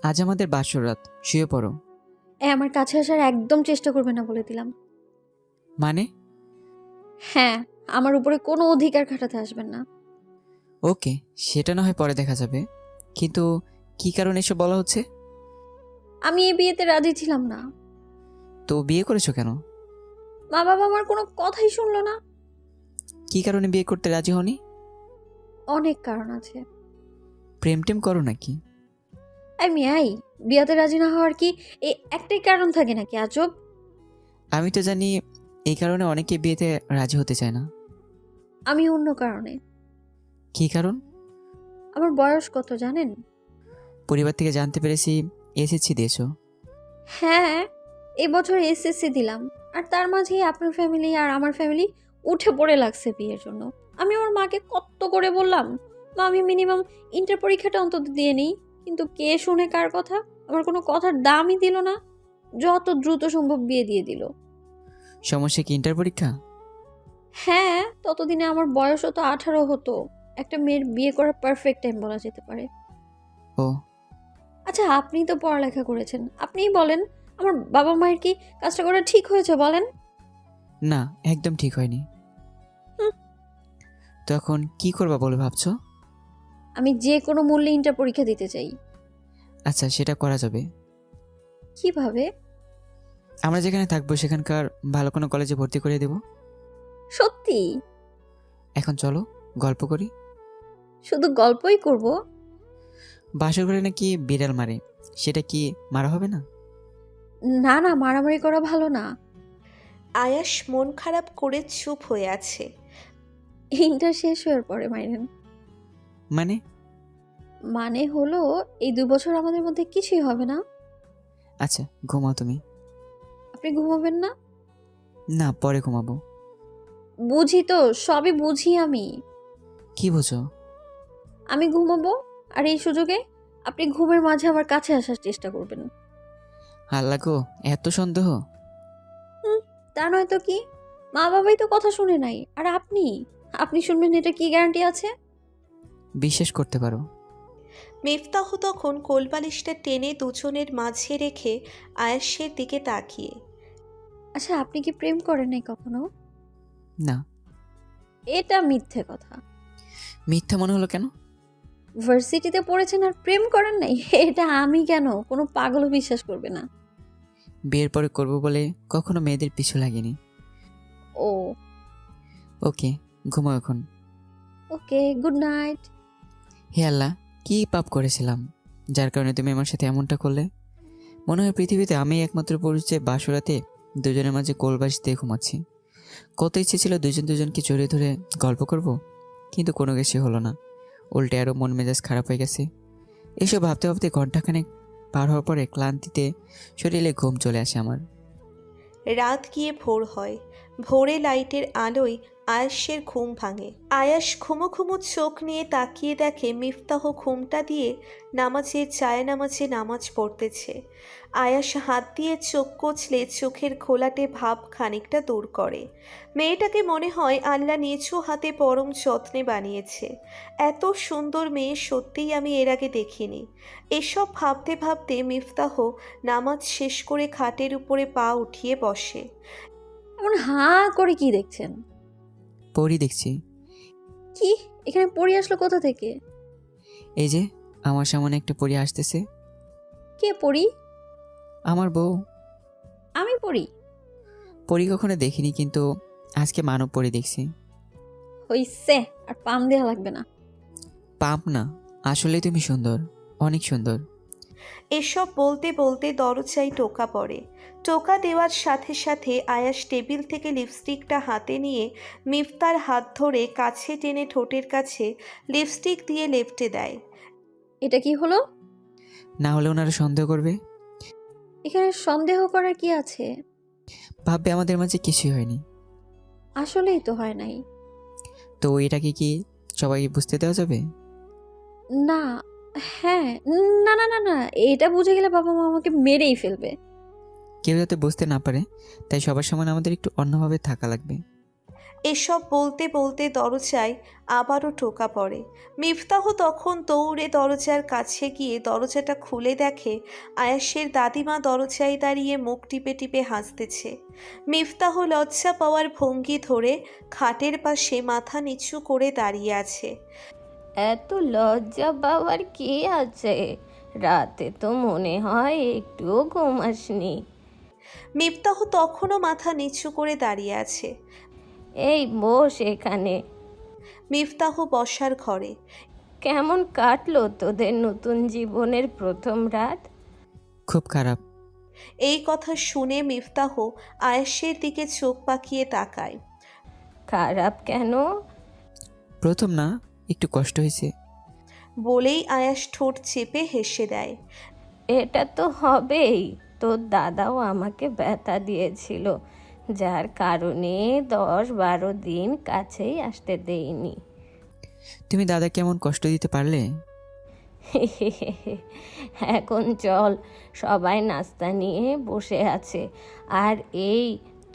আজ আমাদের বাসর রাত, শুয়ে পড়ো। আমার কাছে আসার একদম চেষ্টা করবে না বলে দিলাম। মানে? হ্যাঁ, আমার উপরে কোনো অধিকার খাটাতে আসবেন না। ওকে, সেটা না হয় পরে দেখা যাবে, কিন্তু কি কারণে এসব বলা হচ্ছে? আমি এই বিয়েতে রাজি ছিলাম না। তো বিয়ে করেছো কেন? মা বাবা আমার কোনো কথাই শুনলো না। কি কারণে বিয়ে করতে রাজি হনি? অনেক কারণ আছে। প্রেম টেম করো নাকি? বিয়াতে রাজি না হওয়ার কি এই একটাই কারণ থাকে নাকি আজব? আমি তো জানি এই কারণে অনেকে বিয়েতে রাজি হতে চায় না। আমি অন্য কারণে। কি কারণ? আমার বয়স কত জানেন? পরিবার থেকে জানতে পেরেছি এসএসসি দিয়েছো। হ্যাঁ, এবছর এসএসসি দিলাম। আর তার মাঝেই আপনার ফ্যামিলি আর আমার ফ্যামিলি উঠে পড়ে লাগছে বিয়ের জন্য। আমি আমার মাকে কত করে বললাম, মা আমি মিনিমাম ইন্টার পরীক্ষাটা অন্তত দিয়ে নিই, কিন্তু কে শুনে কার কথা? আমার কোনো কথার দামই দিল না। যত দ্রুত সম্ভব বিয়ে দিয়ে দিল। সমস্যা কি ইন্টার পরীক্ষা? হ্যাঁ, ততদিনে আমার বয়সও তো 18 হতো। একটা মেয়ের বিয়ে করার পারফেক্ট টাইম বলা যেতে পারে। ও। আচ্ছা, আপনি তো পড়ালেখা করেছেন, আপনিই বলেন, আমার বাবা মায়ের কি কাজটা করা ঠিক হয়েছে বলেন? না, একদম ঠিক হয়নি। হুম, তো এখন কি করবা বলে ভাবছো? আমি যে কোনো মূল্যে ইন্টার পরীক্ষা দিতে চাই। আচ্ছা, সেটা করা যাবে। কিভাবে? আমরা যেখানে থাকবো সেখানকার ভালো কোনো কলেজে ভর্তি করে দেব। সত্যি? এখন চলো গল্প করি। শুধু গল্পই করব? বাসর ঘরে নাকি বিড়াল মারে, সেটা কি মারা হবে না? না না, মারামারি করা ভালো না। আয়াস মন খারাপ করে চুপ হয়ে আছে। ইন্টার শেষ হওয়ার পরে মাইরেন। মানে? মানে হলো, এই 2 বছর আমাদের মধ্যে কিছুই হবে না। আচ্ছা, ঘুমাও তুমি। আপনি ঘুমাবেন না? না, পরে ঘুমাবো। বুঝি তো, সবই বুঝি আমি। কি বুঝো? আমি ঘুমাবো, আর এই সুযোগে আপনি ঘুমের মাঝে আমার কাছে আসার চেষ্টা করবেন। আল্লাহ গো, এত সন্দেহ! হুম, তা নয় তো কি? মা বাবাই তো কথা শুনে নাই, আর আপনি আপনি শুনবেন এটা কি গ্যারান্টি আছে? বিশ্বাস করতে পারো। মিফতাহ তখন কোলবালিশটা টেনে দুজনের মাঝে রেখে আয়াসের দিকে তাকিয়ে। আচ্ছা, আপনি কি প্রেম করেন নাই কখনো? না। এটা মিথ্যে কথা। মিথ্যা মনে হলো কেন? ভার্সিটিতে পড়েছেন আর প্রেম করেন নাই? এটা আমি কেন, কোনো পাগলও বিশ্বাস করবে না। বিয়ের পরে করব বলে কখনো মেয়েদের পিছু লাগেনি। ও, ওকে, ঘুমাও এখন। ওকে, গুড নাইট। হে আল্লাহ, কি পাপ করেছিলাম যার কারণে তুমি আমার সাথে এমনটা করলে? মনে হয় পৃথিবীতে আমি একমাত্র পুরুষ যে বাসরাতে দুজনের মাঝে কোলবাস দিয়ে ঘুমাচ্ছি। কত ইচ্ছে ছিল দুজন দুজনকে জড়িয়ে ধরে গল্প করব, কিন্তু কোনো কিছুই হলো না। উল্টে আরও মন মেজাজ খারাপ হয়ে গেছে। এসব ভাবতে ভাবতে ঘন্টাখানেক পার হওয়ার পরে ক্লান্তিতে শরীরে ঘুম চলে আসে আমার। রাত গিয়ে ভোর হয়। ভোরে লাইটের আলোয় আয়াসের ঘুম ভাঙে। আয়াস ঘুমো ঘুমো চোখ নিয়ে তাকিয়ে দেখে মিফতাহ ঘুমটা দিয়ে নামাজের নামাজে নামাজ পড়তেছে। আয়াস হাত দিয়ে চোখ কচলে চোখের ঘোলাটে ভাব খানিকটা দূর করে। মেয়েটাকে মনে হয় আল্লাহ নিচু হাতে পরম যত্নে বানিয়েছে। এত সুন্দর মেয়ে সত্যিই আমি এর আগে দেখিনি। এসব ভাবতে ভাবতে মিফতাহ নামাজ শেষ করে খাটের উপরে পা উঠিয়ে বসে। এমন হাঁ করে কি দেখছেন? পরই দেখছি। কি? এখানে পড়ে আসলো কোথা থেকে? এই যে আমার সামনে একটা পরী আসতেছে। কে পড়ি? আমার বউ। আমি পড়ি? পরী কখনো দেখিনি, কিন্তু আজকে মানব পরী দেখছি। হইছে, আর পাম দেওয়া লাগবে না। পাপ না, আসলে তুমি সুন্দর, অনেক সুন্দর। এসব বলতে বলতে দরজায় টোকা পড়ে। টোকা দেওয়ার সাথে সাথে আয়াস টেবিল থেকে লিপস্টিকটা হাতে নিয়ে মিফতার হাত ধরে কাছে টেনে ঠোঁটের কাছে লিপস্টিক দিয়ে লেপটে দেয়। এটা কি হলো? না হলে ওনারা সন্দেহ করবে। এখানে সন্দেহ করার কি আছে? ভাববে আমাদের মাঝে কিছুই হয়নি। আসলেই তো হয় নাই। তো এটাকে কি সবাই বুঝতে দেওয়া যাবে? না। হ্যাঁ। না না না না, এটা বুঝে গেলে বাবা মা আমাকে মেরেই ফেলবে। কেউ যাতে বুঝতে না পারে, তাই সবার সামনে আমাদের একটু অন্যভাবে থাকা লাগবে। এসব বলতে বলতে দরজায় আবারও টোকা পড়ে। মিফতাহ তখন দৌড়ে দরজার কাছে গিয়ে দরজাটা খুলে দেখে আয়াসের দাদিমা দরজায় দাঁড়িয়ে মুখ টিপে টিপে হাসতেছে। মিফতাহ লজ্জা পাওয়ার ভঙ্গি ধরে খাটের পাশে মাথা নিচু করে দাঁড়িয়ে আছে। এত লজ্জা পাওয়ার কি আছে? রাতে তো মনে হয় একটুও ঘুমাসনি। মিফতাহ তখনও মাথা নিচু করে দাঁড়িয়ে আছে। এই বস এখানে। মিফতাহ বসার ঘরে। কেমন কাটলো তোদের নতুন জীবনের প্রথম রাত? খুব খারাপ। এই কথা শুনে মিফতাহ আয়েশের দিকে চোখ পাকিয়ে তাকায়। খারাপ কেন? প্রথম না, একটু কষ্ট হয়েছে। বলেই আয়াস ঠোঁট চেপে হেসে দেয়। এটা তো হবেই। তোর দাদাও আমাকে ব্যথা দিয়েছিল, যার কারণে 10-12 দিন কাছেই আসতে দেইনি। তুমি দাদা কেমন কষ্ট দিতে পারলে? এখন চল, সবাই নাস্তা নিয়ে বসে আছে। আর এই,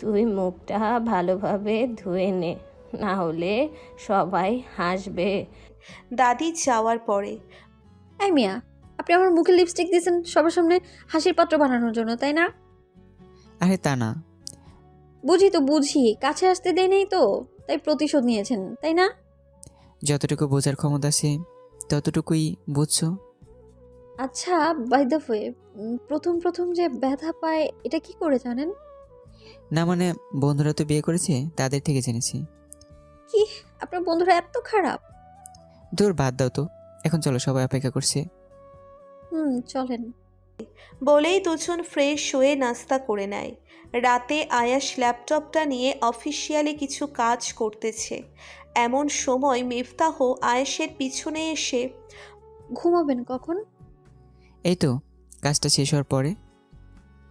তুই মুখটা ভালোভাবে ধুয়ে নে, না হলে সবাই হাসবে। দাদি যাওয়ার পরে। এই মিয়া, আপনি আমার মুখে লিপস্টিক দিয়েছেন সবার সামনে হাসির পাত্র বানানোর জন্য, তাই না? আরে তা না। বুঝি তো বুঝি, কাছে আসতে দেয় নেই তো, তাই প্রতিশোধ নিয়েছেন, তাই না? যতটুকু বোঝার ক্ষমতা আছে ততটুকুই বুঝছো। আচ্ছা, বাই দ্য ওয়ে, প্রথম প্রথম যে ব্যথা পায় এটা কি করে জানেন? না মানে, বন্ধুরা তো বিয়ে করেছে, তাদের থেকে জেনেছি। কি, আপনার বন্ধুরা এত খারাপ? দূর, বাদ দাও তো। এখন চলো, সবাই অপেক্ষা করছে। চলেন। বলেই দুজন ফ্রেশ হয়ে নাস্তা করে নেয়। রাতে আয়াস ল্যাপটপটা নিয়ে অফিসিয়ালি কিছু কাজ করতেছে। এমন সময় মিফতাহ আয়েশের পিছনে এসে, ঘুমাবেন কখন? এই তো, কাজটা শেষ হওয়ার পরে।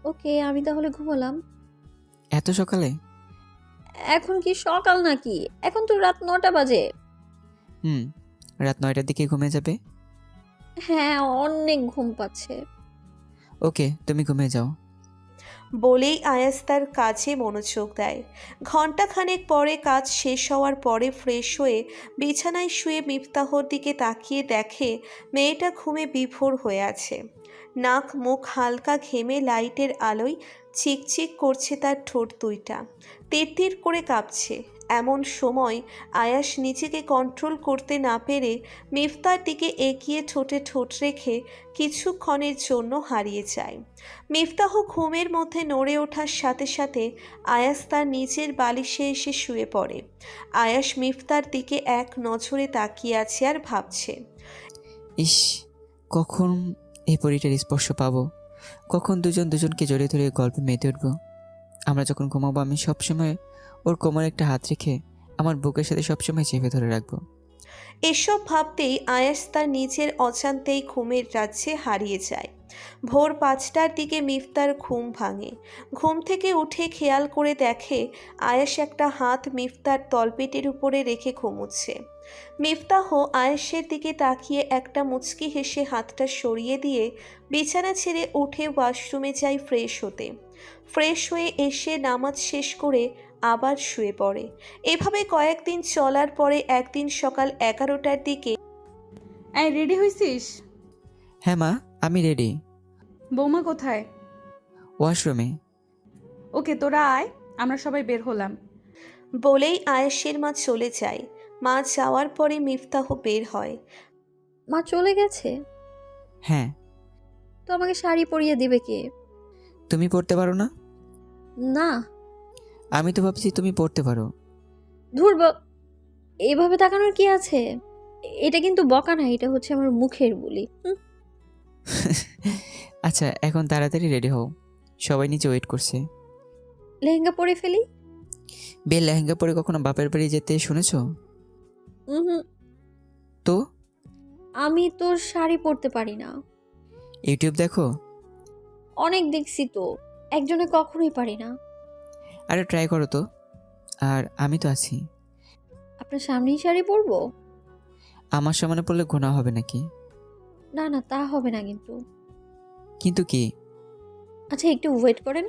ওকে, আমি তাহলে ঘুমালাম। এত সকালে? এখন কি সকাল নাকি? এখন তো রাত 9টা বাজে। রাত 9টার দিকে ঘুমিয়ে যাবে? হ্যাঁ, অনেক ঘুম পাচ্ছে। ওকে, তুমি ঘুমিয়ে যাও। বলেই আয়াস তার কাজে মনোযোগ দেয়। ঘণ্টাখানেক পরে কাজ শেষ হওয়ার পরে ফ্রেশ হয়ে বিছানায় শুয়ে মিফতাহর দিকে তাকিয়ে দেখে মেয়েটা ঘুমে বিভোর হয়ে আছে। নাক মুখ হালকা ঘেমে লাইটের আলোয় চিকচিক করছে তার ঠোঁট দুইটা, তিরতির করে কাঁপছে। এমন সময় আয়াস নিজেকে কন্ট্রোল করতে না পেরে মিফতার দিকে এগিয়ে ঠোঁটে ঠোঁট রেখে কিছুক্ষণের জন্য হারিয়ে যায়। মিফতাহ ঘুমের মধ্যে নড়ে ওঠার সাথে সাথে আয়াস তার নিজের বালিশে এসে শুয়ে পড়ে। আয়াস মিফতার দিকে এক নজরে তাকিয়ে আছে আর ভাবছে, ইস, কখন এই পরিটার স্পর্শ পাবো, কখন দুজন দুজনকে জড়িয়ে ধরে গল্পে মেতে উঠবো। আমরা যখন ঘুমাবো আমি সবসময় ওর কোমরে একটা হাত রেখে আমার বুকের সাথে সবসময় চেপে ধরে রাখবো। এসব ভাবতেই আয়াস তার নিজের অজান্তেই ঘুমের রাজ্যে হারিয়ে যায়। ভোর 5টার দিকে মিফতার ঘুম ভাঙে। ঘুম থেকে উঠে খেয়াল করে দেখে আয়াস একটা হাত মিফতার তলপেটের উপরে রেখে ঘুমুচ্ছে। মিফতাহ আয়েশের দিকে তাকিয়ে একটা মুচকি হেসে হাতটা সরিয়ে দিয়ে বিছানা ছেড়ে উঠে ওয়াশরুমে যায় ফ্রেশ হতে। ফ্রেশ হয়ে এসে নামাজ শেষ করে আবার শুয়ে পড়ে। এভাবে কয়েকদিন চলার পরে একদিন সকাল 11টার দিকে, এই রেডি হইছিস? হ্যাঁ মা, আমি রেডি। বৌমা কোথায়? ওয়াশরুমে। ওকে, তোরা আয়, আমরা সবাই বের হলাম। বলেই আয়েশের মা চলে যায়। মা যাওয়ার পরে মিফতাহ বের হয়। মা চলে গেছে? হ্যাঁ। তো আমাকে শাড়ি পরিয়ে দিবে কে? তুমি পড়তে পারো না? না। আমি তো ভাবছি তুমি পড়তে পারো। ধুর, এইভাবে তাকানোর কি আছে? এটা কিন্তু বকা না, এটা হচ্ছে আমার মুখের বুলি। আচ্ছা, এখন তাড়াতাড়ি রেডি হও, সবাই নিচে ওয়েট করছে। লেহেঙ্গা পরে ফেলি? বেল লেহেঙ্গা পরে কখনো বাপের বাড়ি যেতে শুনেছো? হুম, তো আমি তো শাড়ি পরতে পারি না। ইউটিউব দেখো? অনেক দেখছি তো, একজনে কখনোই পারি না। আরে ট্রাই করো তো। আর আমি তো আছি। আপনার সামনেই শাড়ি পরবো? আমার সামনে পড়লে গুনাহ হবে নাকি? না না, তা হবে না কিন্তু। কিন্তু কি? আচ্ছা, একটু ওয়েট করেন।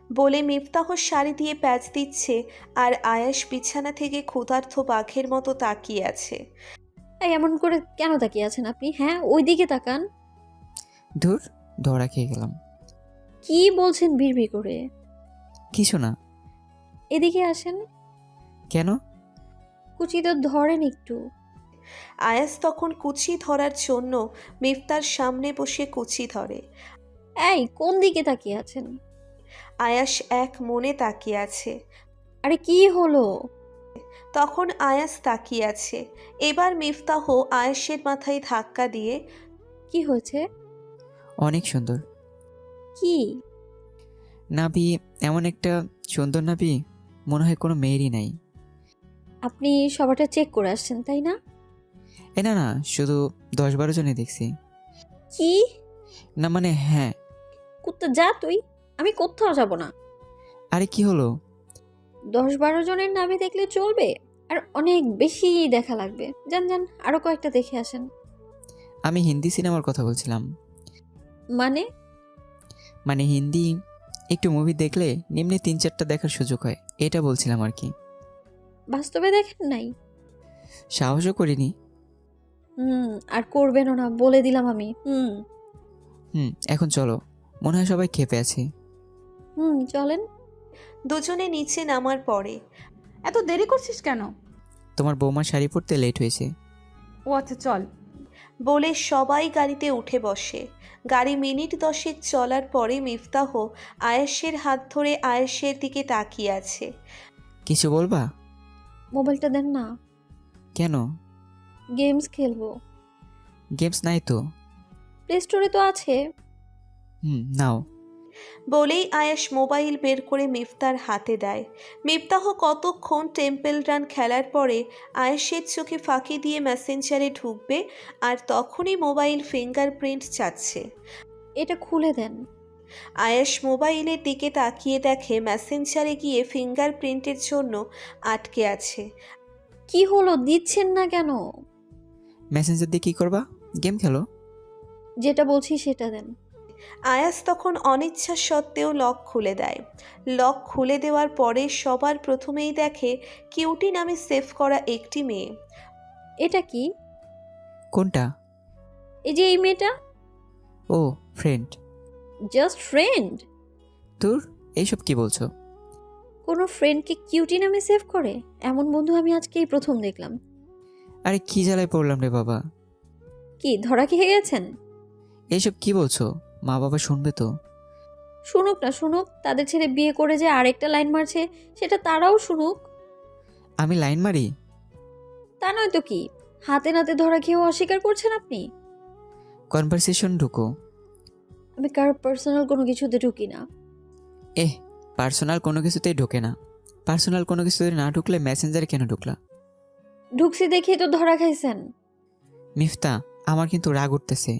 বলে মিফতাহ শাড়ি দিয়ে প্যাচ দিচ্ছে আর আয়াস বিছানা থেকে ক্ষুধার্ত বাঘের মতো তাকিয়ে আছে। এই এমন করে কেন তাকিয়ে আছেন আপনি? হ্যাঁ, ওই দিকে তাকান। ধুর, ধরা খেয়ে গেলাম। কি বলছেন বিড়বিড় করে? কিছু না। এদিকে আসেন। কেন? কুচি তো ধরেন একটু। আয়াস তখন কুচি ধরার জন্য মিফতার সামনে বসে কুচি ধরে। এই কোন দিকে তাকিয়ে আছেন? আয়াস এক মনে তাকিয়ে আছে। আরে কি হলো? তখন আয়াস তাকিয়ে আছে। এবার মিফতাহ আয়াসের মাথায় ধাক্কা দিয়ে, কি হয়েছে? অনেক সুন্দর কি? নাভি, এমন একটা সুন্দর নাভি মনে হয় কোনো মেয়েরই নাই। আপনি সবারটা চেক করে আসছেন তাই না? এ না না, শুধু 10-12 জনে দেখছি। কি? না মানে হ্যাঁ। কুত্তা যা তুই, আমি কোথাও যাব না। আরে কি হলো? 10-12 জনের নামে দেখলে চলবে? আর অনেক বেশি দেখা লাগবে। যান যান, আরো কয়েকটা দেখে আসেন। আমি হিন্দি সিনেমার কথা বলছিলাম। মানে? মানে হিন্দি একটু মুভি দেখলে নিম্নে 3-4টা দেখার সুযোগ হয়, এটা বলছিলাম আর কি। বাস্তবে দেখেন নাই? সাহসও করিনি। আর করবেনও না বলে দিলাম আমি। এখন চলো, মনে হয় সবাই ক্ষেপে আছে। চলেন। দুজনে নিচে নামার পরে, এত দেরি করছিস কেন? তোমার বৌমার শাড়ি পরতে লেট হয়েছে। ও আচ্ছা, চল। বলে সবাই গাড়িতে উঠে বসে। গাড়ি মিনিট 10 চলার পরে মিফতাহ আয়েশের হাত ধরে আয়েশের দিকে তাকিয়ে আছে। কিছু বলবা? মোবাইলটা দেন না, কেন? গেমস খেলবো। গেমস নাই তো। প্লে স্টোরে তো আছে। নাও। বলেই আয়েশ মোবাইল বের করে মিফতার হাতে দেয়। মিফতাহ কতক্ষণ টেম্পল রান খেলার পরে আয়েশের চোখে ফাঁকি দিয়ে মেসেঞ্জারে ঢুকবে, আর তখনই মোবাইল ফিঙ্গারপ্রিন্ট চাচ্ছে। এটা খুলে দেন। আয়েশ মোবাইলের দিকে তাকিয়ে দেখে মেসেঞ্জারে গিয়ে ফিঙ্গারপ্রিন্টের জন্য আটকে আছে। কি হলো, দিচ্ছেন না কেন? মেসেঞ্জার দিয়ে কি করবা? গেম খেলো। যেটা বলছি সেটা দেন। আয়াস তখন অনিচ্ছা সত্ত্বেও লক খুলে দেয়। লক খুলে দেওয়ার পরে সবার প্রথমেই দেখে কিউটি নামে সেভ করা একটি মেয়ে। এটা কি? কোনটা? এই যে এই মেয়েটা। ও, ফ্রেন্ড। Just friend? তোর এইসব কি বলছো? কোনো ফ্রেন্ডকে কিউটি নামে সেভ করে? এমন বন্ধু আমি আজকেই প্রথম দেখলাম। আরে কি জ্বালায় পড়লাম রে বাবা। কি ধরা খেয়ে গেছেন? এইসব কি বলছো? মা বাবা শুনবে তো। শুনুক না শুনুক, তাদের ছেলে বিয়ে করে যে আরেকটা লাইন মারছে সেটা তারাও শুনুক। আমি লাইন মারি? তা নয় তো কি, হাতে নাতে ধরা খেয়েও অস্বীকার করছেন আপনি। কনভারসেশন ঢুকো। আমি কারো পার্সোনাল কোনো কিছুতে ঢুকি না। পার্সোনাল কোনো কিছুতেই ঢোকে না। পার্সোনাল কোনো কিছুতে না ঢুকলে মেসেঞ্জারে কেন ঢুকলা? ঢুকছি দেখেই তো ধরা খাইছেন। মিফতা, আমার কিন্তু রাগ উঠতেছে।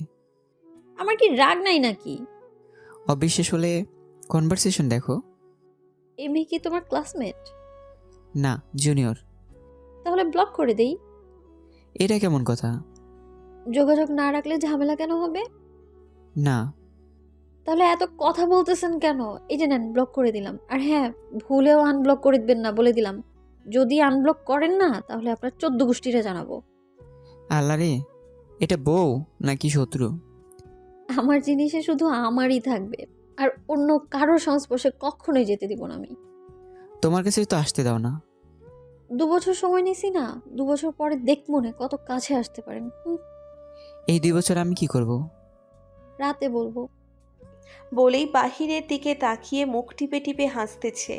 আমার কি রাগ নাই নাকি? অবিশ্বাস হলে কনভারসেশন দেখো। এই মেয়ে কি তোমার ক্লাসমেট? না, জুনিয়র। তাহলে ব্লক করে দেই। এটা কেমন কথা? যোগাযোগ না রাখলে ঝামেলা কেন হবে? না। তাহলে এত কথা বলতেছেন কেন? এই যে নেন, ব্লক করে দিলাম। আর হ্যাঁ, ভুলেও আনব্লক করে দিবেন না বলে দিলাম। যদি আনব্লক করেন না তাহলে আপনার 14 গোষ্ঠীরে জানাবো। আল্লাহ রে, এটা বউ নাকি শত্রু? আমার জিনিসে শুধু আমারই থাকবে, আর অন্য কারো সংস্পর্শে কখনোই যেতে দিব না আমি। তোমার কাছে তো আসতে দাও না। 2 বছর সময় নিছি না, 2 বছর পরে দেখ মনে কত কাছে আসতে পারেন। এই 2 বছর আমি কি করব? রাতে বলবো। বলেই বাহিরের দিকে তাকিয়ে মুখ টিপে টিপে হাসতেছে।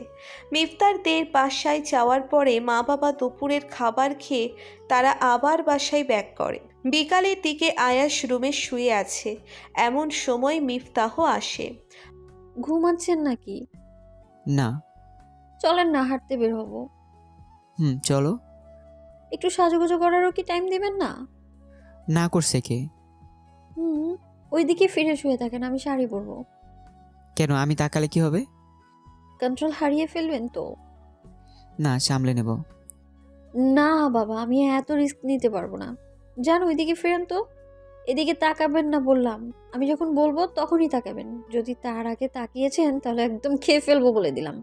মিফতারদের বাসায় যাওয়ার পরে মা বাবা দুপুরের খাবার খেয়ে তারা আবার বাসায় ব্যাক করে। বিকালের দিকে আয়াস রুমে শুয়ে আছে, এমন সময় মিফতাহ আসে। ঘুমাচ্ছেন নাকি? না। চলেন না, হাঁটতে বের হবো। চলো। একটু সাজুগুজু করারও কি টাইম দিবেন না? না করছে কে? ওইদিকে ফিরে শুয়ে থাকেন, আমি শাড়ি পরবো। কেন, আমি তাকালে কি হবে? কন্ট্রোল হারিয়ে ফেলবেন তো। না, সামলে নেব। না বাবা, আমি এত রিস্ক নিতে পারবো না। যান ওইদিকে ফেরেন তো। এদিকে তাকাবেন না বললাম। আমি যখন বলবো তখনই তাকাবেন। যদি তার আগে তাকিয়েছেন তাহলে একদম খেয়ে ফেলবো বলে দিলাম।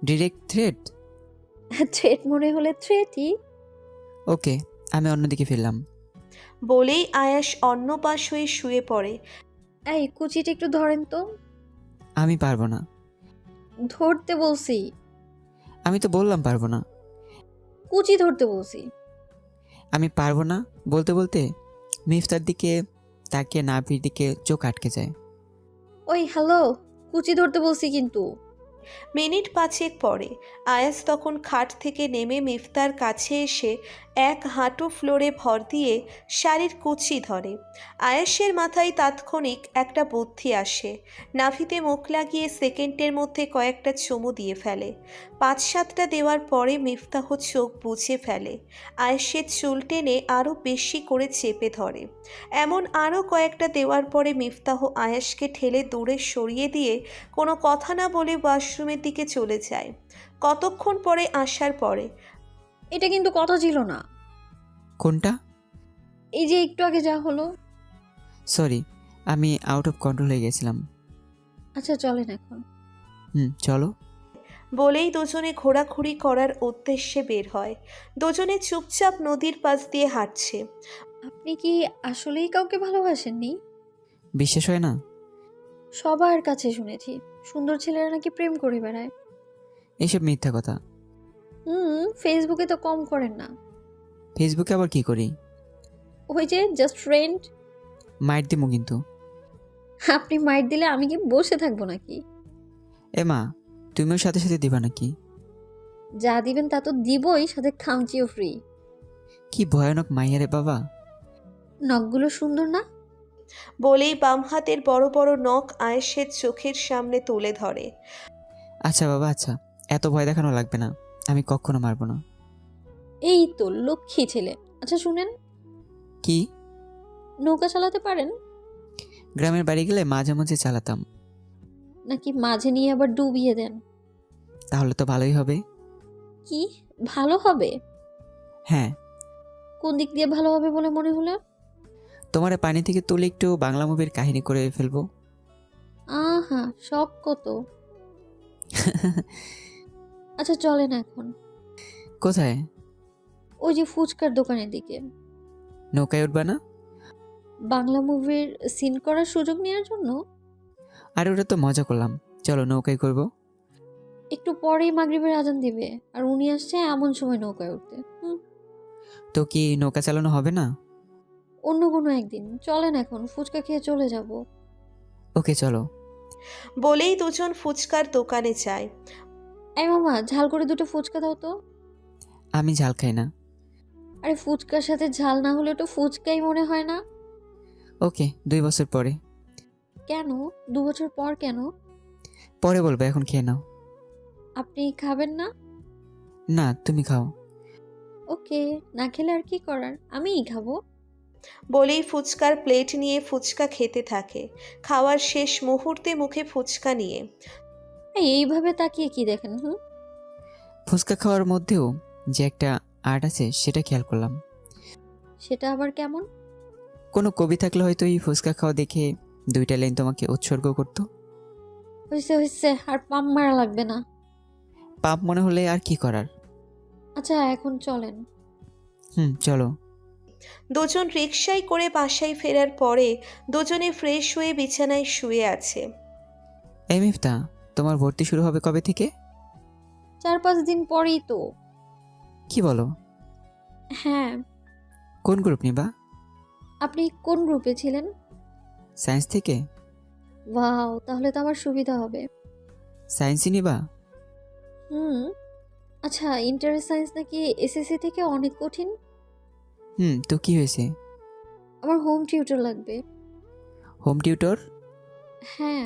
Direct threat? থ্রেট মনে হলে থ্রেটই। ওকে, আমি অন্যদিকে ফিরলাম। বলেই আয়াস অন্য পাশ হয়ে শুয়ে পড়ে। এই কুচিটা একটু ধরেন তো। আমি পারবো না। ধরতে বলছি। আমি তো বললাম পারবো না। কুচি ধরতে বলছি। আমি পারবো না বলতে বলতে মিফতার দিকে তাকিয়ে নাভির দিকে চোখ আটকে যায়। ওই হ্যালো, কুচি ধরতে বলছি কিন্তু। মিনিট 5 পরে আয়াস তখন খাট থেকে নেমে মিফতার কাছে এসে এক হাঁটু ফ্লোরে ভর দিয়ে শাড়ির কুচি ধরে। আয়াসের মাথায় তাৎক্ষণিক একটা বুদ্ধি আসে। নাভিতে মুখ লাগিয়ে সেকেন্ডের মধ্যে কয়েকটা চুমু দিয়ে ফেলে। 5-7টা দেওয়ার পরে মিফতাহ চোখ বুজে ফেলে। আয়াসের চুল টেনে আরও বেশি করে চেপে ধরে। এমন আরও কয়েকটা দেওয়ার পরে মিফতাহ আয়াসকে ঠেলে দূরে সরিয়ে দিয়ে কোনো কথা না বলে ওয়াশরুমের দিকে চলে যায়। কতক্ষণ পরে আসার পরে, এটা কিন্তু কথা ছিল না। কোনটা? এই যে একটু আগে যা হলো। সরি, আমি আউট অফ কন্ট্রোল হয়ে গেছিলাম। আচ্ছা চলেন এখন। চলো। বলেই দুজনে ঘোরাঘুরি করার উদ্দেশ্যে বের হয়। দুজনে চুপচাপ নদীর পাশ দিয়ে হাঁটছে। আপনি কি আসলেই কাউকে ভালোবাসেননি? বিশ্বাস হয় না? সবার কাছে শুনেছি সুন্দর ছেলেরা নাকি প্রেম করে বেড়ায়। এইসব মিথ্যা কথা। ফেসবুকে তো কম করেন না। ফেসবুকে আবার কি করি? ওই যে জাস্ট ফ্রেন্ড। মাইট দিমু কিন্তু। আপনি মাইট দিলে আমি কি বসে থাকবো নাকি? মা, তুমিও সাথে সাথে দিবা নাকি? যা দিবেন তা তো দিবই, সাথে খামচিও ফ্রি। কি ভয়ানক মাইয়া রে বাবা। নখগুলো সুন্দর না? বলেই বাম হাতের বড় বড় নখ আয়েশের চোখের সামনে তুলে ধরে। আচ্ছা বাবা, আচ্ছা, এত ভয় দেখানো লাগবে না। আমি কখনো মারবো না। এই তো লক্ষ্মী ছেলে। আচ্ছা শুনেন, কি? নৌকা চালাতে পারেন? গ্রামের বাড়ি গেলে মাঝে মাঝে চালাতাম। নাকি মাঝে নিয়ে আবার ডুবিয়ে দেন? তাহলে তো ভালোই হবে। কি ভালো হবে? হ্যাঁ। কোন দিক দিয়ে ভালো হবে বলে মনে হলো? তোমার পানি থেকে তুলে একটু বাংলা মুভির কাহিনী করে ফেলবো। আহা, শখ কত। আচ্ছা চলেন এখন। কোথায়? ওই যে ফুচকার দোকানের দিকে। নৌকায় উঠবা না? বাংলা মুভির সিন করার সুযোগ নেওয়ার জন্য। আর ওটা তো মজা করলাম, চলো নৌকায় করব। একটু পরেই মাগরিবের আজান দিবে, আর উনি আসছে এমন সময় নৌকায় উঠতে। তো কি নৌকা চালানো হবে না? অন্য কোনো একদিন চলেন, এখন ফুচকা খেয়ে চলে যাব। ওকে চলো। বলেই দুজন ফুচকার দোকানে যায়। এই মামা, ঝাল করে দুটো ফুচকা দাও তো। আমি ঝাল খাই না। আরে ফুচকার সাথে ঝাল না হলে তো ফুচকাই মনে হয় না। ওকে, 2 বছর পরে। কেন 2 বছর পর কেন? পরে বলবো, এখন খেয়ে নাও। আপনি খাবেন না? না, তুমি খাও। ওকে, না খেলে আর কি করার, আমিই খাবো। বলেই ফুচকার প্লেট নিয়ে ফুচকা খেতে থাকে। খাওয়ার শেষ মুহূর্তে মুখে ফুচকা নিয়ে। এইভাবে তাকিয়ে কি দেখেন? ফুচকা খাওয়ার মধ্যেও যে একটা আর্ট আছে সেটা খেয়াল করলাম। সেটা আবার কেমন? কোনো কবি থাকলে হয়তো এই ফুচকা খাওয়া দেখে 2টা লাইন তোমাকে উৎসর্গ করতো। হয়েছে হয়েছে, আর পাম মারা লাগবে না। পাপ মনে হলে আর কি করার। আচ্ছা এখন চলেন। চলো। দুজন রিকশায় করে বাসায় ফেরার পরে দুজনে ফ্রেশ হয়ে বিছানায় শুয়ে আছে। এই মিফতা, তোমার ভর্তি শুরু হবে কবে থেকে? 4-5 দিন পরেই তো। কি বলো? হ্যাঁ। কোন গ্রুপ নিবা? আপনি কোন গ্রুপে ছিলেন? সায়েন্স থেকে? ওয়াও, তাহলে তো আমার সুবিধা হবে। সায়েন্সই নিবা? আচ্ছা, ইন্টার সায়েন্স নাকি এসএসসি থেকে অনেক কঠিন? তো কি হয়েছে? আমার হোম টিউটর লাগবে। Home tutor? হ্যাঁ।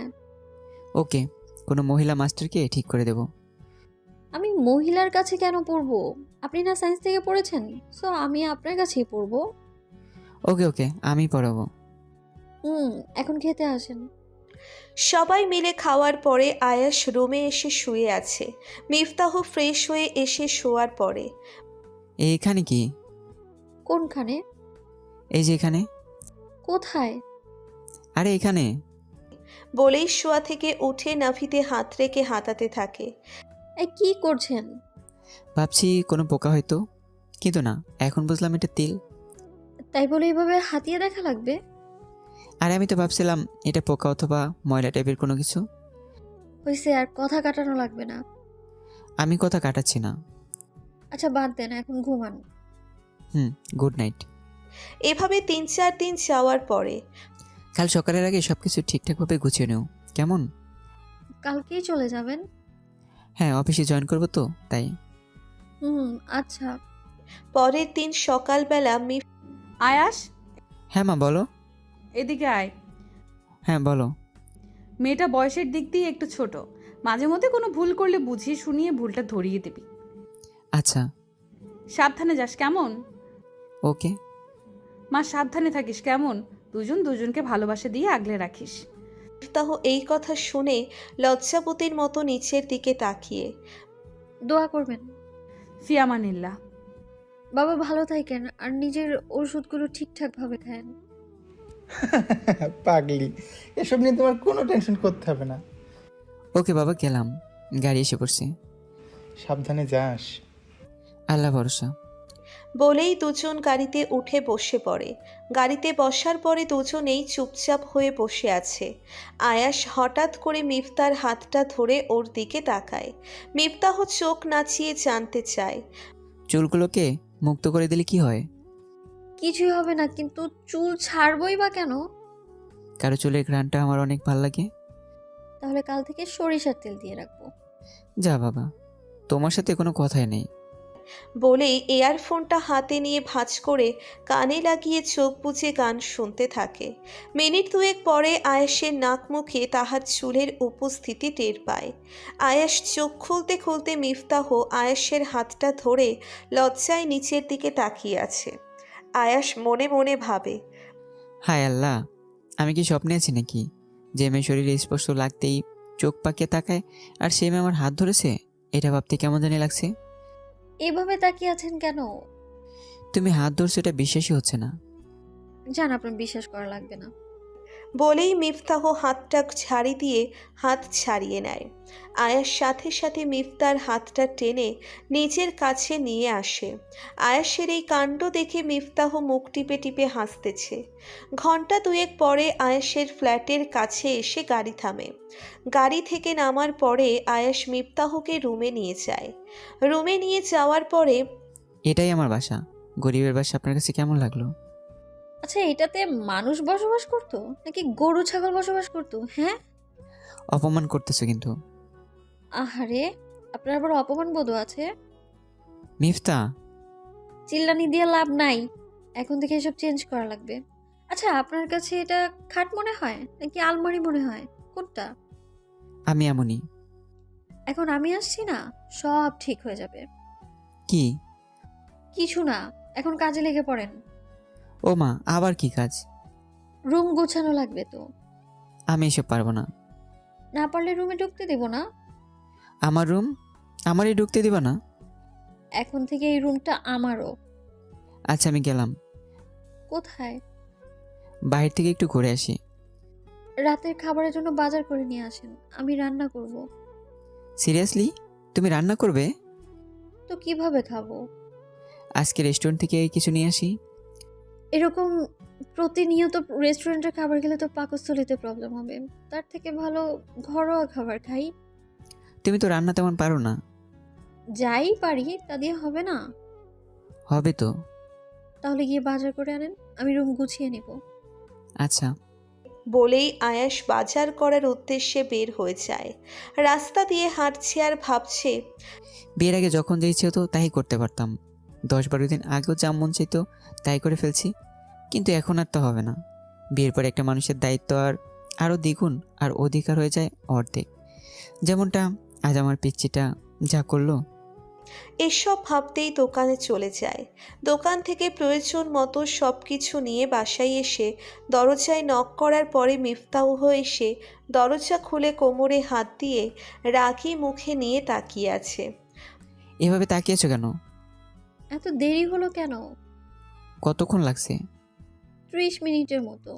ওকে, কোনো মহিলা মাস্টারকে ঠিক করে দেব। আমি মহিলার কাছে কেন পড়বো? আপনি না সায়েন্স থেকে পড়েছেন, সো আমি আপনার কাছেই পড়বো। ওকে, আমি পড়াবো। এখন খেতে আসেন। সবাই মিলে খাওয়ার পরে আয়াস রুমে এসে শুয়ে আছে। মিফতাহ ফ্রেশ হয়ে এসে শোয়ার পরে। এইখানে কি? কোনখানে? এই যে এখানে। কোথায়? আরে এখানে। বলেই শোয়া থেকে উঠে নাভিতে হাত রেখে হাতাতে থাকে। এই কি করছেন? ভাবছি কোনো পোকা হয়তো, কিন্তু না, এখন বুঝলাম এটা তিল। তাই বলে এইভাবে হাতিয়ে দেখা লাগবে? আরে আমি তো ভাবছিলাম এটা পোকা অথবা ময়লা টাইপের কোনো কিছু। হয়েছে, আর কথা কাটানো লাগবে না। আমি কথা কাটাচ্ছি না। আচ্ছা বাদ দেন, এখন ঘুমান। Good night. এভাবে 3-4 দিন যাওয়ার পরে কাল সকালের আগে সব কিছু ঠিকঠাকভাবে গুছিয়ে নেও, কেমন? কালকেই চলে যাবেন? হ্যাঁ, অফিসে জয়েন করবো তো তাই। আচ্ছা। পরের দিন সকালবেলা আয়াস, হ্যাঁ মা বলো। এদিকে আয়। হ্যাঁ বলো। মেয়েটা বয়সের দিক দিয়ে একটু ছোট, মাঝে মধ্যে কোনো ভুল করলে বুঝিয়ে শুনিয়ে ভুলটা ধরিয়ে দিবি। আচ্ছা। সাবধানে যাস, কেমন? ওকে। মা সাবধানে থাকিস, কেমন? দুজন দুজনকে ভালোবাসা দিয়ে আগলে রাখিস। মিফতাহ এই কথা শুনে লজ্জাবতীর মতো নিচের দিকে তাকিয়ে দোয়া করবেন। ফিয়ামানিল্লাহ। বাবা ভালো থাকেন, আর নিজের ওষুধগুলো ঠিকঠাকভাবে খান। পাগলি, এসব নিয়ে তোমার কোনো টেনশন করতে হবে না। ওকে বাবা, গেলাম। গাড়ি এসে পড়ছে। সাবধানে যাস। আল্লাহ ভরসা। বলেই দুজন গাড়িতে উঠে বসে পড়ে। গাড়িতে বসার পরে দুজনেই চুপচাপ হয়ে বসে আছে। আয়াস হঠাৎ করে মিফতার হাতটা ধরে ওর দিকে তাকায়। মিফতাহ চোখ নাচিয়ে জানতে চায়। চুলগুলোকে মুক্ত করে দিলে কি হয়? কিছুই হবে না, কিন্তু চুল ছাড়বই বা কেন? কারো চুলের ঘ্রাণটা আমার অনেক ভাল লাগে। তাহলে কাল থেকে সরিষার তেল দিয়ে রাখবো। যা বাবা, তোমার সাথে কোনো কথাই নেই। বলেই এয়ারফোনটা হাতে নিয়ে ভাঁজ করে কানে লাগিয়ে চোখ বুজে গান শুনতে থাকে। মিনিট দুয়েক পরে আয়াসের নাক মুখে তাহার চুলের উপস্থিতি টের পায়। আয়াস চোখ খুলতে খুলতে মিফতাহ আয়াসের হাতটা ধরে লজ্জায় নিচের দিকে তাকিয়ে আছে। আয়াস মনে মনে ভাবে, হায় আল্লাহ, আমি কি স্বপ্নে আছি নাকি? যে মেয়ে শরীরে স্পর্শ লাগতেই চোখ পাকিয়ে তাকায়, আর সে মেয়ে আমার হাত ধরেছে। এটা ভাবতে কেমন জানি লাগছে। এভাবে তাকিয়ে আছেন কেন? তুমি হাত ধরছো, এটা বিশ্বাসই হচ্ছে না। জান, আপনার বিশ্বাস করা লাগবে না। বলেই মিফতাহ হাতটা ঝাড়ি দিয়ে হাত ছাড়িয়ে নেয়। আয়াস সাথে সাথে মিফতার হাতটা টেনে নিজের কাছে নিয়ে আসে। আয়াসের এই কাণ্ড দেখে মিফতাহ মুখ টিপে টিপে হাসতেছে। ঘন্টা দুয়েক পরে আয়াসের ফ্ল্যাটের কাছে এসে গাড়ি থামে। গাড়ি থেকে নামার পরে আয়াস মিফতাহকে রুমে নিয়ে যায়। রুমে নিয়ে যাওয়ার পরে এটাই আমার বাসা। গরিবের বাসা আপনার কাছে কেমন লাগলো? আচ্ছা, এটাতে মানুষ বসবাস করতো নাকি গরু ছাগল বসবাস করতো? হ্যাঁ, অপমান করতেছো কিন্তু। আহারে, আপনার আবার অপমান বোধ আছে? মিফতা, চিল্লানি দিয়ে লাভ নাই, এখন থেকে এসব চেঞ্জ করা লাগবে। আচ্ছা, আপনার কাছে এটা খাট মনে হয় নাকি আলমারি মনে হয়, কোনটা? আমি এমনই। এখন আমি আসছি না, সব ঠিক হয়ে যাবে। কি? কিছু না, এখন কাজে লেগে পড়েন। ও মা, আবার কি কাজ? রুম গোছানো লাগবে তো। আমি এসব পারবো না। না পারলে রুমে ঢুকতে দেব না। আমার রুম আমারই ঢুকতে দিবা না? এখন থেকে এই রুমটা আমারও। আচ্ছা, আমি গেলাম। কোথায়? বাইরে থেকে একটু ঘুরে আসি। রাতের খাবারের জন্য বাজার করে নিয়ে আসেন, আমি রান্না করব। সিরিয়াসলি? তুমি রান্না করবে? তো কিভাবে খাবো? আজকে রেস্টুরেন্ট থেকে কিছু নিয়ে আসি। এরকম প্রতিনিয়ত রেস্টুরেন্টের খাবার খেলে তো পাকস্থলীতে প্রবলেম হবে। তার থেকে ভালো ঘরোয়া খাবার খাই। তুমি তো রান্না তেমন পারো না। যাই পারি তা দিয়ে হবে না। হবে তো। তাহলে গিয়ে বাজার করে আনেন, আমি রুম গুছিয়ে নিব। আচ্ছা। বলেই আয়াস বাজার করার উদ্দেশ্যে বের হয়ে যায়। রাস্তা দিয়ে হাঁটছে আর ভাবছে, বিয়ের আগে যখন যা ইচ্ছে হতো তাই করতে পারতাম। 10-12 দিন আগেও যা মন চাইতো তাই করে ফেলছি, কিন্তু এখন আর তো হবে না। বিয়ের পর একটা মানুষের দায়িত্ব আরও দ্বিগুণ, আর অধিকার হয়ে যায় অর্ধেক। যেমনটা আজ আমার পিচ্চিটা যা করলো। এসব ভাবতেই দোকানে চলে যায়। দোকান থেকে প্রয়োজন মতো সব কিছু নিয়ে বাসায় এসে দরজায় নক করার পরে মিফতাহ এসে দরজা খুলে কোমরে হাত দিয়ে রাগী মুখে নিয়ে তাকিয়ে আছে। এভাবে তাকিয়েছো কেন? এত দেরি হলো কেন? কতক্ষণ লাগছে? 30 মিনিটের মতো।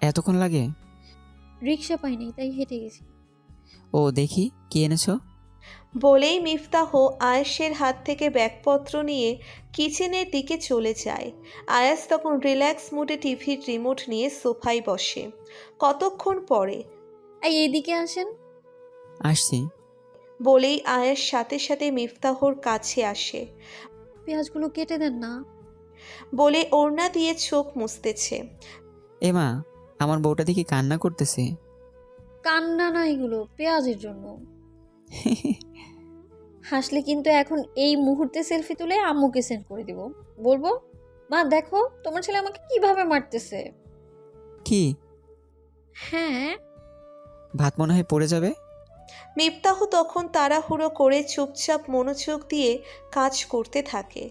এতক্ষণ লাগে? রিক্সা পাইনি তাই হেঁটে গেছি। ও দেখি কি এনেছো। বলেই মিফতাহ আয়েশের হাত থেকে ব্যাগপত্র নিয়ে কিচেনের দিকে চলে যায়। আয়াস তখন রিল্যাক্স মুডে টিভির রিমোট নিয়ে সোফায় বসে। কতক্ষণ পরে এদিকে আসেন। আসছি। বলেই আয়াস সাথে সাথে মিফতাহর কাছে আসে। পেঁয়াজগুলো কেটে দেন না। বলে ওড়না দিয়ে চোখ মুছতেছে। এমা, আমার বউটা দেখি কান্না করতেছে। কান্না না, এগুলো পেঁয়াজের জন্য। হাসলে কিন্তু এখন এই মুহূর্তে সেলফি তুলে আম্মুকে সেন্ড করে দিব। বলবো, মা দেখো তোমার ছেলে আমাকে কিভাবে মারতেছে। কি? হ্যাঁ। ভাত মনে হয় পড়ে যাবে। মিফতাহ তখন তাড়াহুড়ো করে চুপচাপ মনোযোগ দিয়ে কাজ করতে থাকে।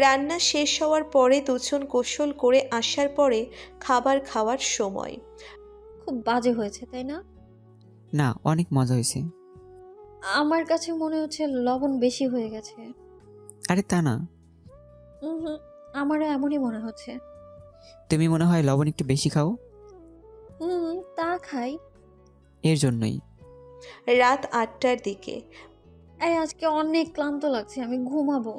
রান্না শেষ হওয়ার পরে দুজন গোসল করে আসার পরে খাবার খাওয়ার সময়। খুব বাজে হয়েছে তাই না? না, অনেক মজা হয়েছে। আমার কাছে মনে হচ্ছে লবণ বেশি হয়ে গেছে। আরে তা না, হুম, আমারও এমনই মনে হচ্ছে। তুমি মনে হয় লবণ একটু বেশি খাও। তা খাই। এর জন্যই। রাত 8টার দিকে আজকে অনেক ক্লান্ত লাগছে, আমি ঘুমাবো।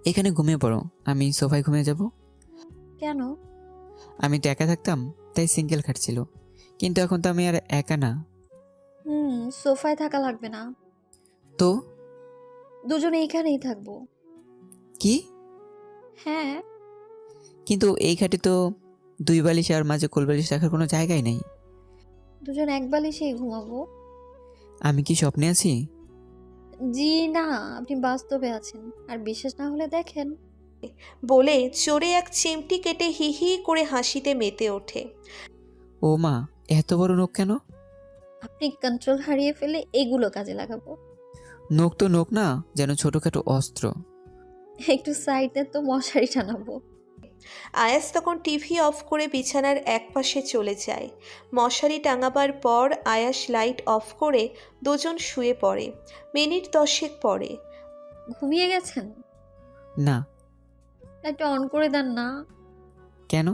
এখানে ঘুমিয়ে পড়ো, আমি সোফায় ঘুমিয়ে যাব। কেন? আমি তো একা থাকতাম তাই সিঙ্গেল খাট ছিল, কিন্তু এখন তো আমি আর একা না। সোফায় থাকা লাগবে না, তো দুজনে এখানেই থাকবো। কি? হ্যাঁ। কিন্তু এই খাটে তো 2 বালিশ আর মাঝে কোল বালিশ রাখার কোনো জায়গাই নেই। দুজন এক বালিশেই ঘুমাবো। আমি কি স্বপ্নে আছি? জি না, আপনি বাস্তবে আছেন। আর বিশ্বাস না হলে দেখেন। বলে চোরে এক চিমটি কেটে হি হি করে হাসিতে মেতে ওঠে। ও মা, এত বড় নখ কেন? আপনি কন্ট্রোল হারিয়ে ফেলে এগুলো কাজে লাগাবো। নখ তো নখ না, যেন ছোটখাটো অস্ত্র। একটু সাইডে তো মশারি টানাবো। আয়াস তখন টিভি অফ করে বিছানার একপাশে চলে যায়। মশারি টাঙাবার পর আয়াস লাইট অফ করে দুজন শুয়ে পড়ে। মিনিট 10 পরে ঘুমিয়ে গেছেন? না। লাইটটা অন করে দেন না। কেন?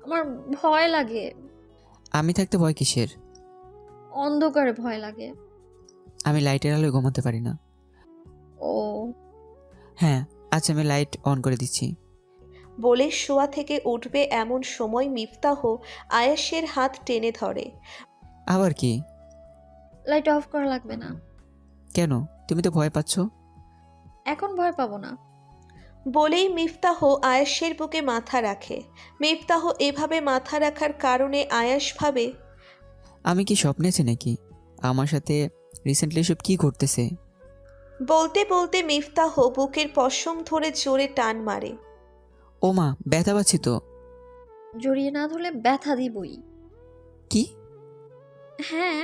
আমার ভয় লাগে। আমি থাকতে ভয় কিসের? অন্ধকারে ভয় লাগে। আমি লাইটের আলোয় ঘুমাতে পারি না। ও। হ্যাঁ, আচ্ছা আমি লাইট অন করে দিচ্ছি। বলে শোয়া থেকে উঠবে এমন সময় মিফতাহ আয়াসের হাত টেনে ধরে। আবার কি? লাইট অফ করা লাগবে না। কেন? তুমি তো ভয় পাচ্ছ। এখন ভয় পাবো না। বলেই মিফতাহ আয়াসের বুকে মাথা রাখে। মিফতাহ এভাবে মাথা রাখার কারণে আয়াস ভাবে আমি কি স্বপ্নে আছি নাকি? আমার সাথে রিসেন্টলি সব কি ঘটতেছে? বলতে বলতে মিফতাহ বুকের পশম ধরে জোরে টান মারে। ও মা, ব্যথা পাচ্ছি তো। জড়িয়ে না ধরলে ব্যথা দিবই। কি? হ্যাঁ।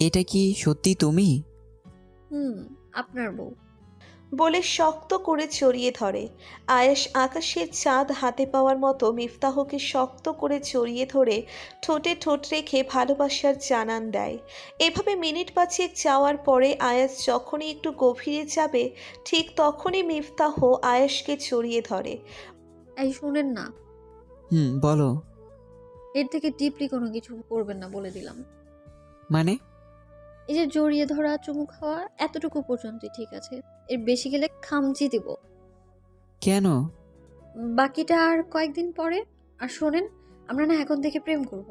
এটা কি সত্যি তুমি? আপনার বউ। বলে শক্ত করে জড়িয়ে ধরে। আয়েশ আকাশের চাঁদ হাতে পাওয়ার মতো মিফতাহকে শক্ত করে জড়িয়ে ধরে ঠোঁটে ঠোঁট রেখে ভালোবাসার জানান দেয়। এভাবে মিনিট 5 যাওয়ার পরে আয়াস যখনই একটু গভীরে যাবে ঠিক তখনই মিফতাহ আয়েশকে জড়িয়ে ধরে। শোনেন না, বলো। এর থেকে ডিপলি কোনো কিছু করবেন না বলে দিলাম। মানে? এই যে জড়িয়ে ধরা, চুমু খাওয়া, এতটুকু পর্যন্তই ঠিক আছে। এর বেশি গেলে খামচি দিব। কেন? বাকিটা আর কয়েকদিন পরে। আর শোনেন, আমরা না এখন থেকে প্রেম করব।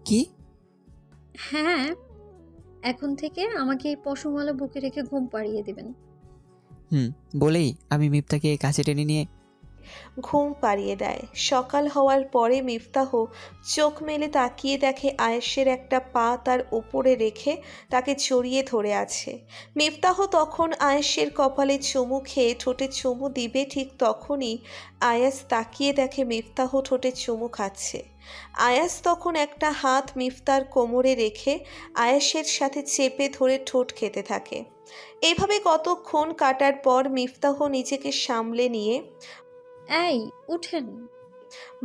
কি? হ্যাঁ, এখন থেকে আমাকে এই পশমওয়ালা বুকে রেখে ঘুম পাড়িয়ে দিবেন। বলেই আমি মিফতাকে কাছে টেনে নিয়ে ঘুম পাড়িয়ে দেয়। সকাল হওয়ার পরে মিফতাহ চোখ মেলে তাকিয়ে দেখে আয়েশের একটা পা তার উপরে রেখে তাকে জড়িয়ে ধরে আছে। মিফতাহ তখন আয়েশের কপালে চুমু খেয়ে ঠোঁটে চুমু দিবে ঠিক তখনই আয়াস তাকিয়ে দেখে মিফতাহ ঠোঁটে চুমু খাচ্ছে। আয়াস তখন একটা হাত মিফতার কোমরে রেখে আয়েশের সাথে চেপে ধরে ঠোঁট খেতে থাকে। এভাবে কতক্ষণ কাটার পর মিফতাহ নিজেকে সামলে নিয়ে এই উঠেন।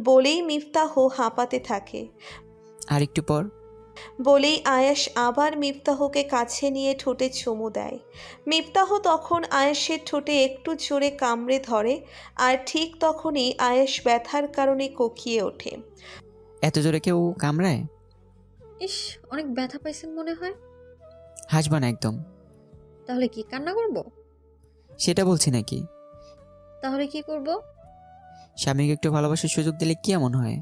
বলেই মিফতাহ হাঁপাতে থাকে। আর একটু পর বলেই আয়াস আবার মিফতাহকে কাছে নিয়ে ঠোঁটে চুমু দেয়। মিফতাহ তখন আয়াসের ঠোঁটে একটু জোরে কামড়ে ধরে, আর ঠিক তখনই আয়াস ব্যথার কারণে কোকিয়ে ওঠে। এত জোরে কেউ কামড়ায়? ইস, অনেক ব্যথা পাইছেন মনে হয়। হাসবা না একদম। তাহলে কি কান্না করব? সেটা বলছি নাকি। তাহলে কি করব? স্বামীকে একটু ভালোবাসার সুযোগ দিলে কি এমন হয়?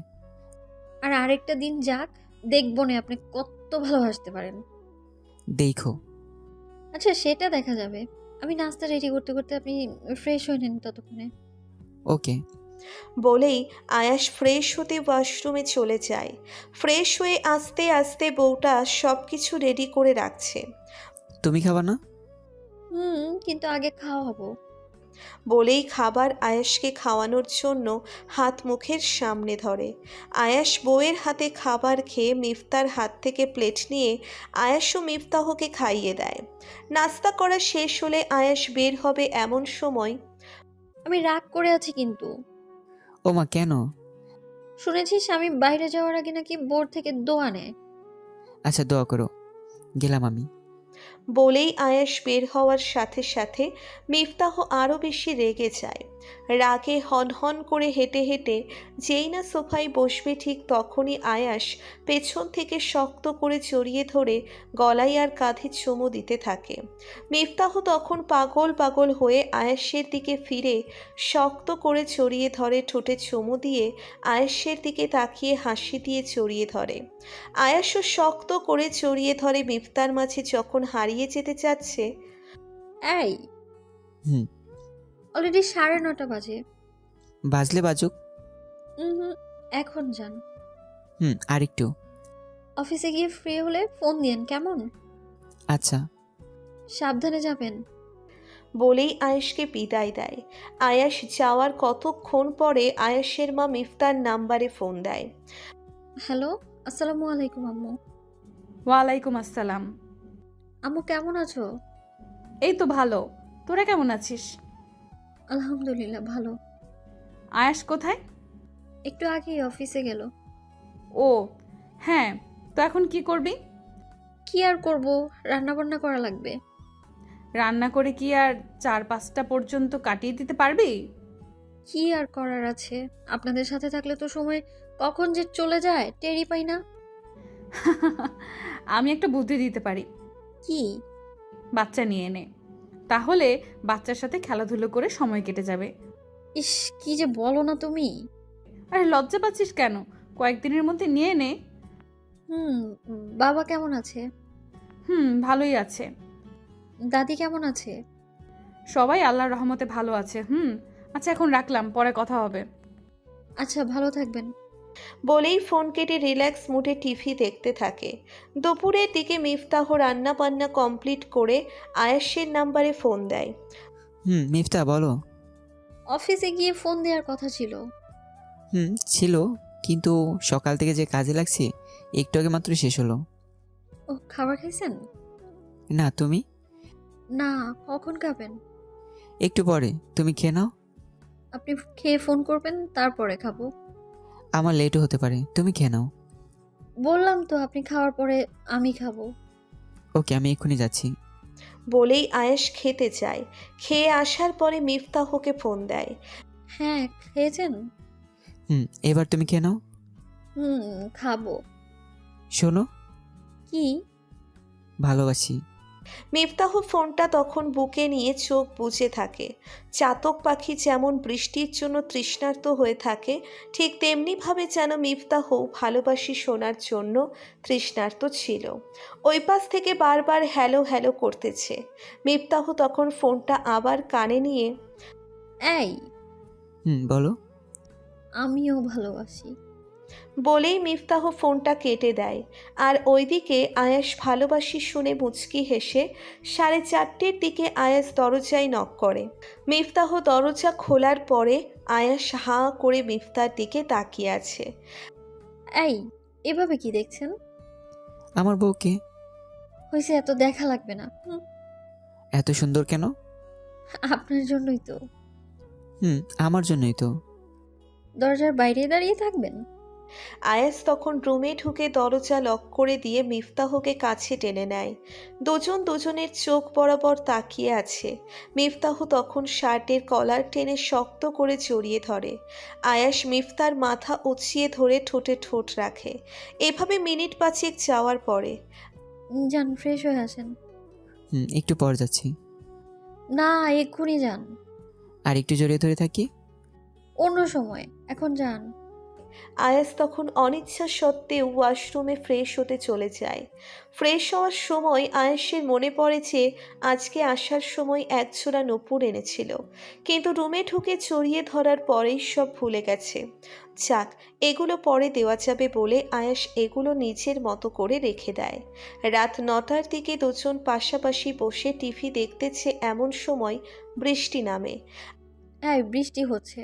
আর আরেকটা দিন যাক, দেখবো না আপনি কত ভালোবাসতে পারেন। দেখো। আচ্ছা, সেটা দেখা যাবে। আমি নাস্তা রেডি করতে করতে আপনি ফ্রেশ হয়ে নেন ততক্ষণে। ওকে। বলেই আয়াস ফ্রেশ হতে ওয়াশরুমে চলে যায়। ফ্রেশ হয়ে আস্তে আস্তে বউটা সব কিছু রেডি করে রাখছে। তুমি খাবা না? কিন্তু আগে খাওয়া হবো। বলেই খাবার আয়াসকে খাওয়ানোর জন্য হাত মুখের সামনে ধরে। আয়াস বউয়ের হাতে খাবার খেয়ে মিফতার হাত থেকে প্লেট নিয়ে আয়াস ও মিফতাহকে খাইয়ে দেয়। নাস্তা করা শেষ হলে আয়াস বের হবে এমন সময় আমি রাগ করে আছি কিন্তু। ও মা, কেন? শুনেছি স্বামী বাইরে যাওয়ার আগে নাকি বোর থেকে দোয়া নেয়। আচ্ছা, দোয়া করো। গেলাম আমি। বলেই আয়াস বের হওয়ার সাথে সাথে মিফতাহ আরও বেশি রেগে যায়। রাগে হনহন করে হেঁটে হেঁটে যেই না সোফায় বসবে ঠিক তখনই আয়াস পেছন থেকে শক্ত করে জড়িয়ে ধরে গলায় আর কাঁধে চুমু দিতে থাকে। মিফতাহ তখন পাগল পাগল হয়ে আয়াসের দিকে ফিরে শক্ত করে জড়িয়ে ধরে, ঠোঁটে চুমু দিয়ে আয়াসের দিকে তাকিয়ে হাসি দিয়ে জড়িয়ে ধরে। আয়াসও শক্ত করে জড়িয়ে ধরে মিফতার মাঝে যখন হারিয়ে যেতে চাচ্ছে। এই, হুম। অলরেডি 9:30 বাজে। বাজলে বাজুক। হুম, এখন যান। আরেকটু। অফিসে গিয়ে ফ্রি হলে ফোন দিয়েন, কেমন? আচ্ছা। সাবধানে যাবেন। বলেই আয়েশকে বিদায় দেয়। আয়াস যাওয়ার কতক্ষণ পরে আয়াসের মা মিফতার নাম্বারে ফোন দেয়। হ্যালো, আসসালামু আলাইকুম আম্মু। ওয়ালাইকুম আসসালাম। আম্মু কেমন আছো? এই তো ভালো, তোরা কেমন আছিস? আলহামদুলিল্লাহ ভালো। আয়াস কোথায়? একটু আগেই অফিসে গেল। ও হ্যাঁ, তো এখন কি করবি? কি আর করব, রান্না বান্না করা লাগবে। রান্না করে কি আর 4-5টা পর্যন্ত কাটিয়ে দিতে পারবি? কি আর করার আছে, আপনাদের সাথে থাকলে তো সময় কখন যে চলে যায় টেরই পাই না। আমি একটা বুদ্ধি দিতে পারি। কি? বাচ্চা নিয়ে নে, তাহলে বাচ্চার সাথে খেলাধুলো করে সময় কেটে যাবে। ইস, কি যে বলো না তুমি। আরে লজ্জা পাচ্ছিস কেন? কয়েকদিনের মধ্যে নিয়ে নে। হুম, বাবা কেমন আছে? ভালোই আছে। দাদি কেমন আছে? সবাই আল্লাহর রহমতে ভালো আছে। আচ্ছা, এখন রাখলাম, পরে কথা হবে। আচ্ছা, ভালো থাকবেন। বলেই ফোন কেটে রিল্যাক্স মুডে টিভি দেখতে থাকে। দুপুরের দিকে মিফতাহ রান্না বান্না কমপ্লিট করে আয়াসের নাম্বারে ফোন দেয়। মিফতা বলো। অফিসে গিয়ে ফোন দেওয়ার কথা ছিল। ছিল, কিন্তু সকাল থেকে যে কাজে লাগছি একটু আগে মাত্র শেষ হলো। ও, খাবার খাইছেন? না, তুমি? না, কখন খাবেন? একটু পরে। তুমি খেয়ে নাও। আপনি খেয়ে ফোন করবেন, তারপরে খাবো। আমার লেটও হতে পারে, তুমি খেয়ে নাও। বললাম তো আপনি খাওয়ার পরে আমি খাবো। ওকে, আমি এক্ষুনি যাচ্ছি। বলেই আয়াস খেতে যায়। খেয়ে আসার পরে মিফতাহকে ফোন দেয়। হ্যাঁ, খেয়েছেন? এবার তুমি খেয়ে নাও। খাবো। শোনো। কি? ভালোবাসি। মিফতাহ ফোনটা তখন বুকে নিয়ে চোখ বুজে থাকে। চাতক পাখি যেমন বৃষ্টির জন্য তৃষ্ণার্ত হয়ে থাকে, ঠিক তেমনিভাবে যেন মিফতাহ ভালোবাসি শোনার জন্য তৃষ্ণার্ত ছিল। ওই পাশ থেকে বারবার হ্যালো হ্যালো করতেছে। মিফতাহ তখন ফোনটা আবার কানে নিয়ে, এই, বলো। আমিও ভালোবাসি। বলেই মিফতাহ ফোনটা কেটে দেয়। আর ওইদিকে আয়াস ভালোবাসি শুনে মুচকি হেসে 4:30-র দিকে আয়াস দরজায় নক করে। মিফতাহ দরজা খোলার পরে আয়াস হাঁ করে মিফতার দিকে তাকিয়ে আছে। এই, এভাবে কি দেখছেন? আমার বউকে। হয়েছে, এত দেখা লাগবে না। এত সুন্দর কেন? আপনার জন্যই তো। আমার জন্যই তো। দরজার বাইরে দাঁড়িয়ে থাকবেন? আয়াস তখন রুমে ঢুকে দরজা লক করে দিয়ে মিফতাহকে কাছে টেনে নেয়। দুজন দুজনের চোখ বরাবর তাকিয়ে আছে। মিফতাহ তখন শার্টের কলার টেনে শক্ত করে জড়িয়ে ধরে। আয়াস মিফতার মাথা উঁচিয়ে ধরে ঠোঁটে ঠোঁট রাখে। এভাবে মিনিট 5 যাওয়ার পরে যান, ফ্রেশ হয়ে আসেন। একটু পর যাচ্ছি। না, এক্ষুনি যান। আর একটু জড়িয়ে ধরে থাকি। অন্য সময়, এখন যান। আয়াস তখন অনিচ্ছা সত্ত্বেও ওয়াশরুমে ফ্রেশ হতে চলে যায়। ফ্রেশ হওয়ার সময় আয়াসের মনে পড়ে যে আজকে আসার সময় একজোড়া নূপুর এনেছিল, কিন্তু রুমে ঢুকে জড়িয়ে ধরার পরেই সব ভুলে গেছে। যাক, এগুলো পরে দেওয়া যাবে বলে আয়াস এগুলো নিজের মতো করে রেখে দেয়। রাত 9টার দিকে দুজন পাশাপাশি বসে টিভি দেখতেছে, এমন সময় বৃষ্টি নামে। হ্যাঁ, বৃষ্টি হচ্ছে।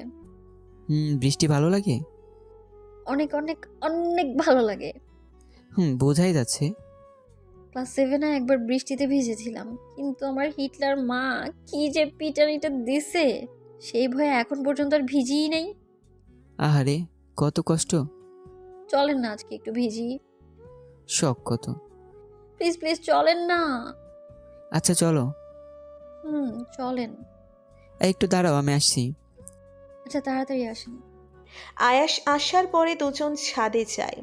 বৃষ্টি ভালো লাগে? অনেক অনেক অনেক ভালো লাগে। বোঝাই যাচ্ছে। ক্লাস 7-এ একবার বৃষ্টিতে ভিজেছিলাম, কিন্তু আমার হিটলার মা কি যে পিটানিটা দিছে, সেই ভয়ে এখন পর্যন্ত আর ভিজিই নাই। আহারে, কত কষ্ট। চলেন না আজকে একটু ভিজি। শখ কত। প্লিজ প্লিজ চলেন না। আচ্ছা চলো। চলেন। একটু দাঁড়াও, আমি আসছি। আচ্ছা, তাড়াতাড়ি আসেন। আয়াস আসার পরে দুজন ছাদে যায়।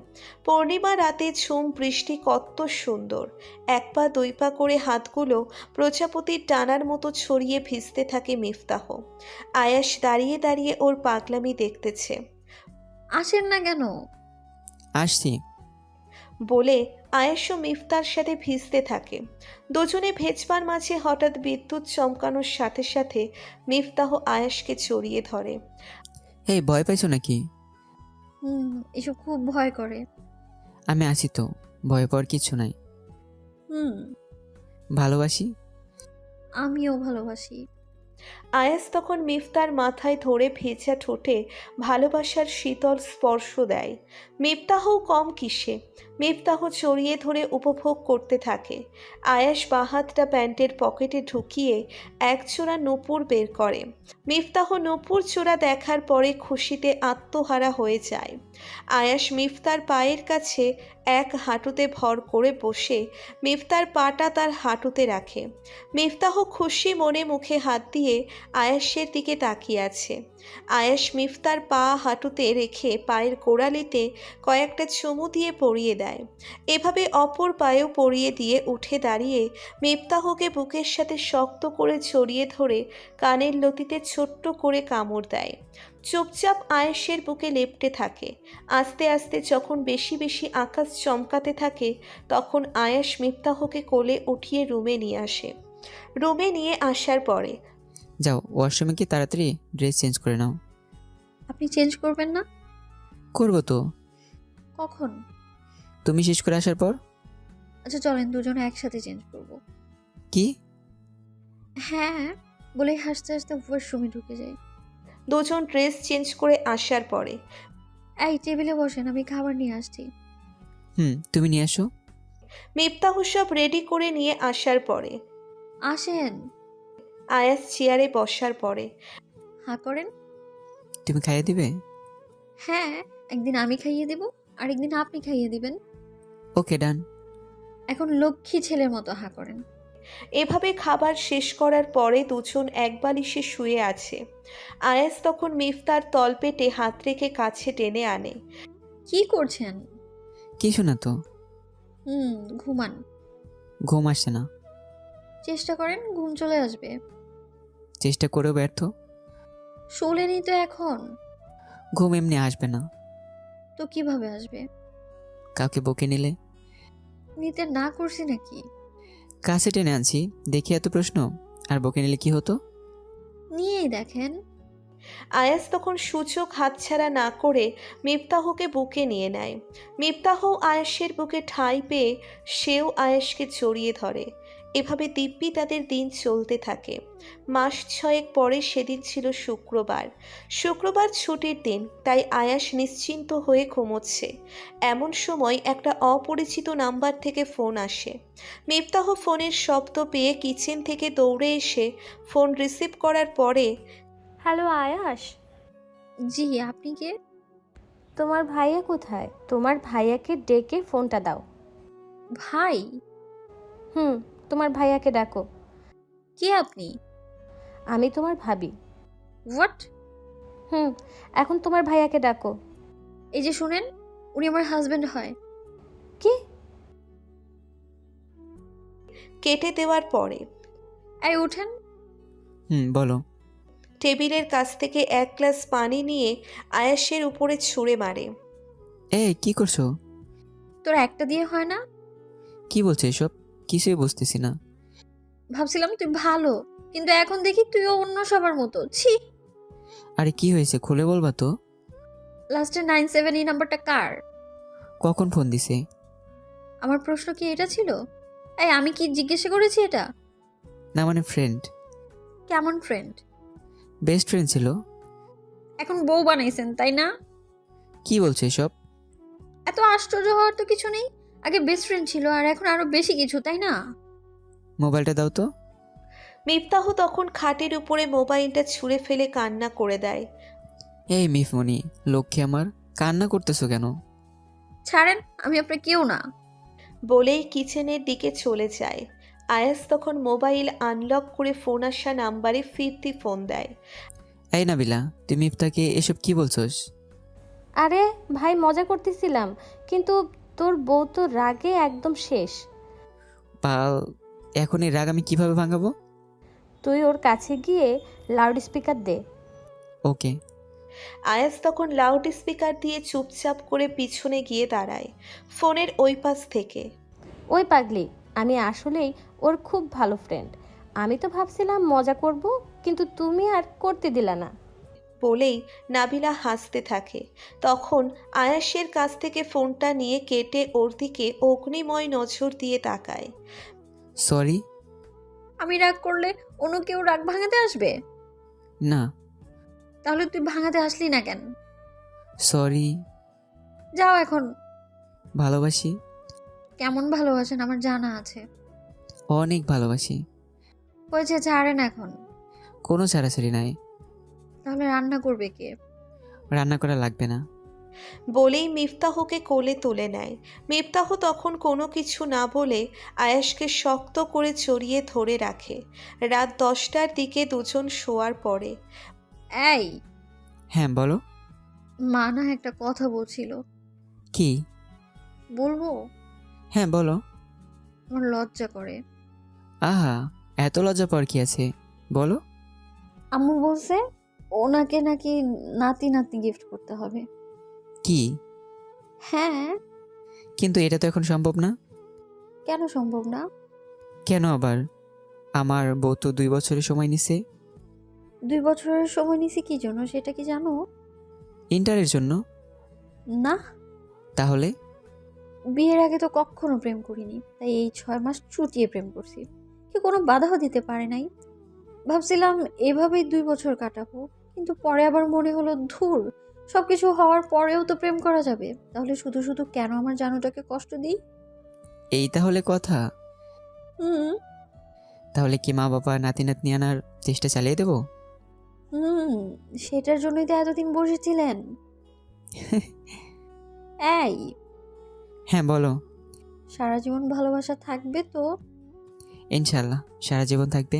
পূর্ণিমা রাতে ঝুম বৃষ্টি কত সুন্দর। 1 পা 2 পা করে হাতগুলো প্রজাপতির টানার মতো ছড়িয়ে ভিজতে থাকে মিফতাহ। আয়াস দাঁড়িয়ে দাঁড়িয়ে ওর পাগলামি দেখতেছে। আসেন না কেন? আসছি। বলে আয়েশ ও মিফতার সাথে ভিজতে থাকে। দুজনে ভেজবার মাঝে হঠাৎ বিদ্যুৎ চমকানোর সাথে সাথে মিফতাহ আয়েশকে জড়িয়ে ধরে। এই ভয় পাইছো নাকি? এসব খুব ভয় করে। আমি আছি তো, ভয় পাওয়ার কিছু নাই। ভালোবাসি। আমিও ভালোবাসি। আয়াস তখন মিফতার মাথায় ধরে ভেজা ঠোঁটে ভালোবাসার শীতল স্পর্শ দেয়। মিফতাহও কম কিসে, মিফতাহ চড়িয়ে ধরে উপভোগ করতে থাকে। আয়াস বাহাতটা প্যান্টের পকেটে ঢুকিয়ে একজোড়া নূপুর বের করে। মিফতাহ নূপুর চূড়া দেখার পরে খুশিতে আত্মহারা হয়ে যায়। আয়াস মিফতার পায়ের কাছে এক হাঁটুতে ভর করে বসে মিফতার পাটা তার হাঁটুতে রাখে। মিফতাহ খুশি মনে মুখে হাত দিয়ে আয়াসের দিকে তাকিয়ে আছে। আয়াস মিফতার পা হাঁটুতে রেখে পায়ের গোড়ালিতে কয়েকটা চুমু দিয়ে পরিয়ে দেয়। এভাবে অপর পায়েও পরিয়ে দিয়ে উঠে দাঁড়িয়ে মিফতাহকে বুকের সাথে শক্ত করে জড়িয়ে ধরে কানের লতিতে ছোট্ট করে কামড় দেয়। চুপচাপ আয়েশের বুকে লেপ্টে থাকে। আস্তে আস্তে যখন বেশি বেশি আকাশ চমকাতে থাকে, তখন আয়েশ মিফতাহকে কোলে উঠিয়ে রুমে নিয়ে আসে। রুমে নিয়ে আসার পরে যাও, ওয়াশরুমে কি তাড়াতাড়ি ড্রেস চেঞ্জ করে নাও। আপনি চেঞ্জ করবেন না? করবো তো। কখন? তুমি শেষ করে আসার পর। আচ্ছা চলেন, দুজনে একসাথে চেঞ্জ করব। কি? হ্যাঁ, বলে হাসতে হাসতে ওয়াশরুমে ঢুকে যাই। দুজন ড্রেস চেঞ্জ করে আসার পরে এই টেবিলে বসেন, আমি খাবার নিয়ে আসছি। তুমি নিয়ে আসো। মিফতাহ সব রেডি করে নিয়ে আসার পরে আসেন। আয়াস চেয়ারে বসার পরে হা করেন। তুমি খাইয়ে দিবে? হ্যাঁ, একদিন আমি খাইয়ে দেব, আরেকদিন আপনি খাইয়ে দিবেন। ওকে, ডান। এখন লক্ষ্মী ছেলের মতো হা করেন। এভাবে খাবার শেষ করার পরে দুজন এক বালিশে শুয়ে আছে। আয়াস তখন মিফতার তলপেটে হাত রেখে কাছে টেনে আনে। কি করছেন? কিছু না তো। ঘুমান। ঘুম আসছে না। চেষ্টা করেন, ঘুম চলে আসবে। চেষ্টা করেও ব্যর্থ। শোলেনি তো এখন। ঘুম এমনি আসবে না। তো কিভাবে আসবে? কাউকে বকে নিলে। নিতে না করছি নাকি? কাছে টেনে আনছি, দেখি এত প্রশ্ন। আর বকে নিলে কি হতো? নিয়েই দেখেন। আয়াস তখন সূচক হাতছাড়া না করে মিফতাহকে বুকে নিয়ে নেয়। মিফতাহ আয়েশের বুকে ঠাঁই পেয়ে সেও আয়েশকে জড়িয়ে ধরে। এভাবে দিব্যি তাদের দিন চলতে থাকে। মাস 6 পরে সেদিন ছিল শুক্রবার। শুক্রবার ছুটির দিন, তাই আয়াস নিশ্চিন্ত হয়ে ঘুমোচ্ছে। এমন সময় একটা অপরিচিত নাম্বার থেকে ফোন আসে। মিফতাহ ফোনের শব্দ পেয়ে কিচেন থেকে দৌড়ে এসে ফোন রিসিভ করার পরে হ্যালো আয়াস। জি, আপনি কে? তোমার ভাইয়া কোথায়? তোমার ভাইয়াকে ডেকে ফোনটা দাও। ভাই? তোমার ভাইয়াকে ডাকো। কে আপনি? আমি তোমার ভাবি। হোয়াট? এখন তোমার ভাইয়াকে ডাকো। এই যে শুনেন, উনি আমার হাজবেন্ড হয়। কি? কেটে দেওয়ার পরে এই উঠেন। বলো। টেবিলের কাছ থেকে এক গ্লাস পানি নিয়ে আয়াসের উপরে ছুঁড়ে মারে। এই কি করছো? তোর একটা দিয়ে হয় না? কি বলছো এসব? কিছুই বুঝতেছি না। ভাবছিলাম তুই ভালো, কিন্তু এখন দেখি তুইও অন্য সবার মতো। ছি। আরে কি হয়েছে খুলে বলবা তো? লাস্টে 97 এই নাম্বারটা কার? কখন ফোন দিছে? আমার প্রশ্ন কি এটা ছিল? এই আমি কি জিজ্ঞাসা করেছি এটা? না মানে ফ্রেন্ড। কেমন ফ্রেন্ড? বেস্ট ফ্রেন্ড ছিল। এখন বউ বানাইছেন তাই না? কি বলছো এসব? এত আশ্চর্য হওয়ার তো কিছু নেই। আগে বেস্ট ফ্রেন্ড ছিল আর এখন আরো বেশি কিছু, তাই না? মোবাইলটা দাও তো। মিফতাহ তখন খাটের উপরে মোবাইলটা ছুঁড়ে ফেলে কান্না করে দেয়। এই মিফমনি, লক্ষ্মী আমার, কান্না করতেছো কেন? ছাড়েন, আমি আপনার কেউ না। বলেই কিচেনের দিকে চলে যায়। আয়াস তখন মোবাইল আনলক করে ফোন আসা নাম্বারে ফিরতি ফোন দেয়। এই নাবিলা, তুমি ইফতাকে এসব কি বলছোস? আরে ভাই, মজা করতেছিলাম, কিন্তু তোর বউ তো রাগে একদম শেষ। পাল, এখন এই রাগ আমি কিভাবে ভাঙাবো? তুই ওর কাছে গিয়ে লাউড স্পিকার দে। ওকে। আয়াস তখন লাউড স্পিকার দিয়ে চুপচাপ করে পিছনে গিয়ে দাঁড়ায় ফোনের ওই পাশ থেকে। ওই পাগলি, আমি আসলেই ওর খুব ভালো ফ্রেন্ড। আমি তো ভাবছিলাম মজা করব, কিন্তু তুমি আর করতে দিলা না। বলেই নাবিলা হাসতে থাকে। তখন আয়াসের কাছ থেকে ফোনটা নিয়ে কেটে ওর দিকে অগ্নিময় নজর দিয়ে তাকায়। সরি। আমি রাগ করলে অন্য কেউ রাগ ভাঙাতে আসবে? না। তাহলে তুই ভাঙাতে আসলি না কেন? সরি। যাও এখন। ভালোবাসি। কেমন ভালোবাসেন আমার জানা আছে। অনেক ভালোবাসি। হয়েছে, ছাড়েন এখন। কোনো ছাড়াছাড়ি নাই। তাহলে রান্না করবে কে? রান্না করা লাগবে না। বলেই মিফতাহকে কোলে তুলে নেয়। মিফতাহ তখন কোনো কিছু না বলে আয়াসকে শক্ত করে জড়িয়ে ধরে রাখে। রাত 10টার দিকে দুজন শোয়ার পরে। এই, হ্যাঁ বলো। মা না একটা কথা বলছিল। কি? বলবো? হ্যাঁ বলো। আমার লজ্জা করে। আহা, এত লজ্জা পাওয়ার কি আছে, বলো। আম্মু বলছে ওনাকে নাকি নাতি নাতনি গিফট করতে হবে। কি? হ্যাঁ। কিন্তু এটা তো এখন সম্ভব না। কেন সম্ভব না? কেন আবার? আমার বউ তো 2 বছরের সময় নিছে। 2 বছরের সময় নিছি কি জন্য সেটা কি জানো? ইন্টারের জন্য। না, তাহলে? বিয়ের আগে তো কখনো প্রেম করিনি, তাই এই 6 মাস চুটিয়ে প্রেম করছি। কি কোনো বাধাও দিতে পারে নাই। ভাবছিলাম এভাবেই 2 বছর কাটাবো, কিন্তু পরে আবার মনে হলো ধুর, সবকিছু হওয়ার পরেও তো প্রেম করা যাবে, তাহলে শুধু শুধু কেন আমার জানুটাকে কষ্ট দিই? এই তাহলে কথা? হুম। তাহলে কি মা বাবা নাতি নাতনি আনার চেষ্টা চালিয়ে দেবো? সেটার জন্যই তো এতদিন বসেছিলেন। এই, হ্যাঁ বলো। সারা জীবন ভালোবাসা থাকবে তো? ইনশাল্লাহ সারা জীবন থাকবে।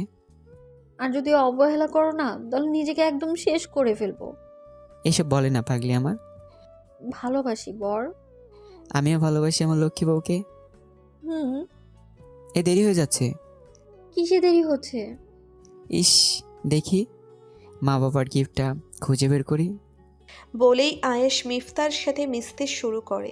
আর যদি অবহেলা করো না, তাহলে নিজেকে একদম শেষ করে ফেলবো। এসব বলে না পাগলি আমার। ভালোবাসি বর। আমিও ভালোবাসি আমার লক্ষ্মী বউকে। হুম। এ দেরি হয়ে যাচ্ছে। কিসে দেরি হচ্ছে? ইস, দেখি মা বাবার গিফটটা খুঁজে বের করি। বলেই আয়েশ মিফতার সাথে মিশতে শুরু করে।